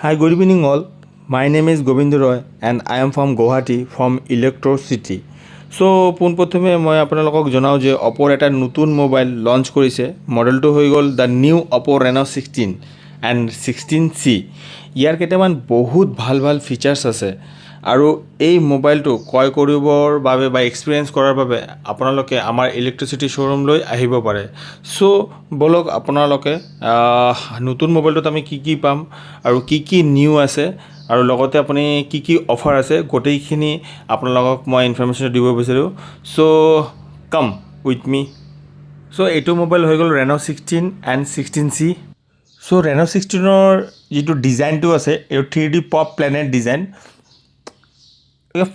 Hi, good evening all. My name is Govind Roy and I am from Guwahati from Electro City. So, পোনপ্ৰথমে মই আপোনালোকক জনাওঁ যে অপোৰ এটা নতুন মোবাইল লঞ্চ কৰিছে। মডেলটো হৈ গ'ল দ্য নিউ অপো ৰেনো 16 এণ্ড 16C। ইয়াৰ কেইটামান বহুত ভাল ভাল ফিচাৰ্ছ আছে আৰু এই মোবাইলটো ক্ৰয় কৰিবৰ বাবে বা এক্সপিৰিয়েঞ্চ কৰাৰ বাবে আপোনালোকে আমাৰ ইলেক্ট্ৰিচিটি শ্ব'ৰুমলৈ আহিব পাৰে। চ' বলক আপোনালোকে নতুন মোবাইলটোত আমি কি পাম আৰু কি নিউ আছে আৰু লগতে আপুনি কি অফাৰ আছে গোটেইখিনি আপোনালোকক মই ইনফৰমেশ্যন দিব বিচাৰোঁ। চ' কাম উইথ মি। চ' এইটো মোবাইল হৈ গ'ল Renault 16 and 16C। So' Renault 16ৰ যিটো ডিজাইনটো আছে এইটো 3D pop planet design.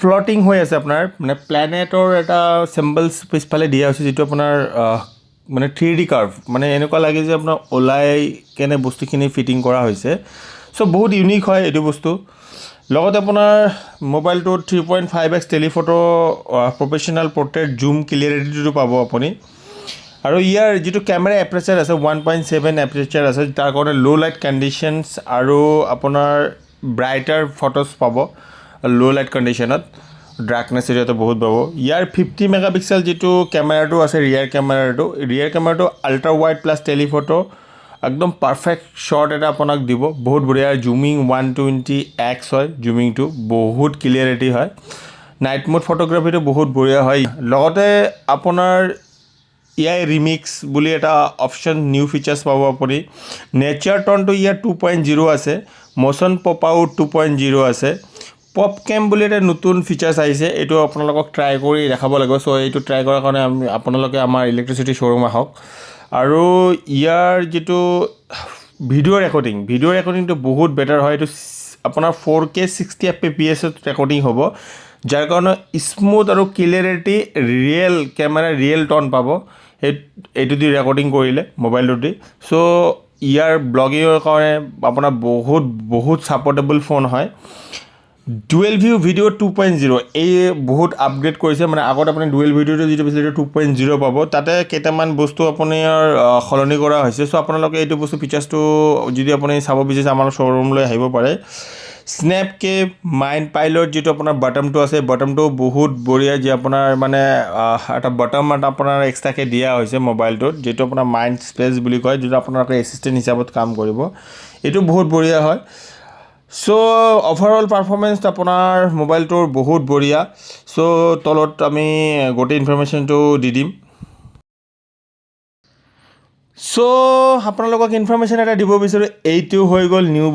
Floating হৈ আছে আপোনাৰ মানে প্লেনেটৰ এটা চিম্বলছ পিছফালে দিয়া হৈছে যিটো আপোনাৰ মানে 3D কাৰ্ভ মানে এনেকুৱা লাগে যে আপোনাৰ ওলাই কেনে বস্তুখিনি ফিটিং কৰা হৈছে। চ' বহুত ইউনিক হয় এইটো বস্তু। লগতে আপোনাৰ মোবাইলটোত 3.5x টেলিফটো প্ৰফেশ্যনেল পৰ্ট্ৰেইট জুম ক্লিয়াৰিটিটো পাব আপুনি আৰু ইয়াৰ যিটো কেমেৰা এপাৰচাৰ আছে 1.7 এপাৰচাৰ আছে তাৰ কাৰণে ল' লাইট কণ্ডিশ্যনছ আৰু আপোনাৰ ব্ৰাইটাৰ ফটোজ পাব ল' লাইট কণ্ডিশ্যনত ডাৰ্কনেছ এৰিয়াটো বহুত পাব। ইয়াৰ 50 মেগাপিক্সেল যিটো কেমেৰাটো আছে ৰিয়াৰ কেমেৰাটো আল্ট্ৰা ৱাইড প্লাছ টেলিফটো একদম পাৰফেক্ট শ্বট এটা আপোনাক দিব। বহুত বঢ়িয়া জুমিং 120x হয়, জুমিংটো বহুত ক্লিয়াৰিটি হয়। নাইট মোড ফটোগ্ৰাফীটো বহুত বঢ়িয়া হয়। লগতে আপোনাৰ ইয়াৰ ৰিমিক্স বুলি এটা অপশ্যন নিউ ফিচাৰ্ছ পাব আপুনি। নেচাৰ টনটো ইয়াৰ 2.0 আছে, মোশ্যন পপ আউট 2.0 আছে। পপ কেম বুলি এটা নতুন ফিচাৰ্ছ আহিছে, এইটো আপোনালোকক ট্ৰাই কৰি দেখাব লাগিব। চ' এইটো ট্ৰাই কৰাৰ কাৰণে আপোনালোকে আমাৰ ইলেক্ট্ৰিচিটি শ্ব'ৰুম আহক। আৰু ইয়াৰ যিটো ভিডিঅ' ৰেকৰ্ডিংটো বহুত বেটাৰ হয়। এইটো আপোনাৰ 4K 60 fps ৰেকৰ্ডিং হ'ব, যাৰ কাৰণে স্মুথ আৰু ক্লিয়াৰিটি ৰিয়েল কেমেৰা ৰিয়েল টন পাব এইটো দি ৰেকৰ্ডিং কৰিলে মোবাইলটো দি। চ' ইয়াৰ ব্লগিঙৰ কাৰণে আপোনাৰ বহুত ছাপৰ্টেবল ফোন হয়। ডুৱেল ভিউ ভিডিঅ' 2.0 এই বহুত আপগ্ৰেড কৰিছে মানে আগত আপুনি ডুৱেল ভিডিঅ'টো যিটো পাইছিলে 2.0 পাব, তাতে কেইটামান বস্তু আপোনাৰ সলনি কৰা হৈছে। চ' আপোনালোকে এইটো বস্তু ফিচাৰ্ছটো যদি আপুনি চাব বিচাৰিছে আমাৰ শ্ব'ৰুমলৈ আহিব পাৰে। স্নেপকেপ মাইণ্ড পাইলট যিটো আপোনাৰ বাটনটো আছে বাটনটো বহুত বঢ়িয়া, যি আপোনাৰ মানে এটা বাটন আপোনাৰ এক্সট্ৰাকৈ দিয়া হৈছে মোবাইলটোত যিটো আপোনাৰ মাইণ্ড স্পেচ বুলি কয়, যিটো আপোনালোকে এছিষ্টেণ্ট হিচাপত কাম কৰিব। এইটো বহুত বঢ়িয়া হয়। চ' অভাৰঅল পাৰফৰ্মেঞ্চ আপোনাৰ মোবাইলটোৰ বহুত বঢ়িয়া। চ' তলত আমি গোটেই ইনফৰমেশ্যনটো দি দিম। চ' আপোনালোকক ইনফৰমেশ্যন এটা দিব বিচাৰোঁ, এইটো হৈ গ'ল নিউ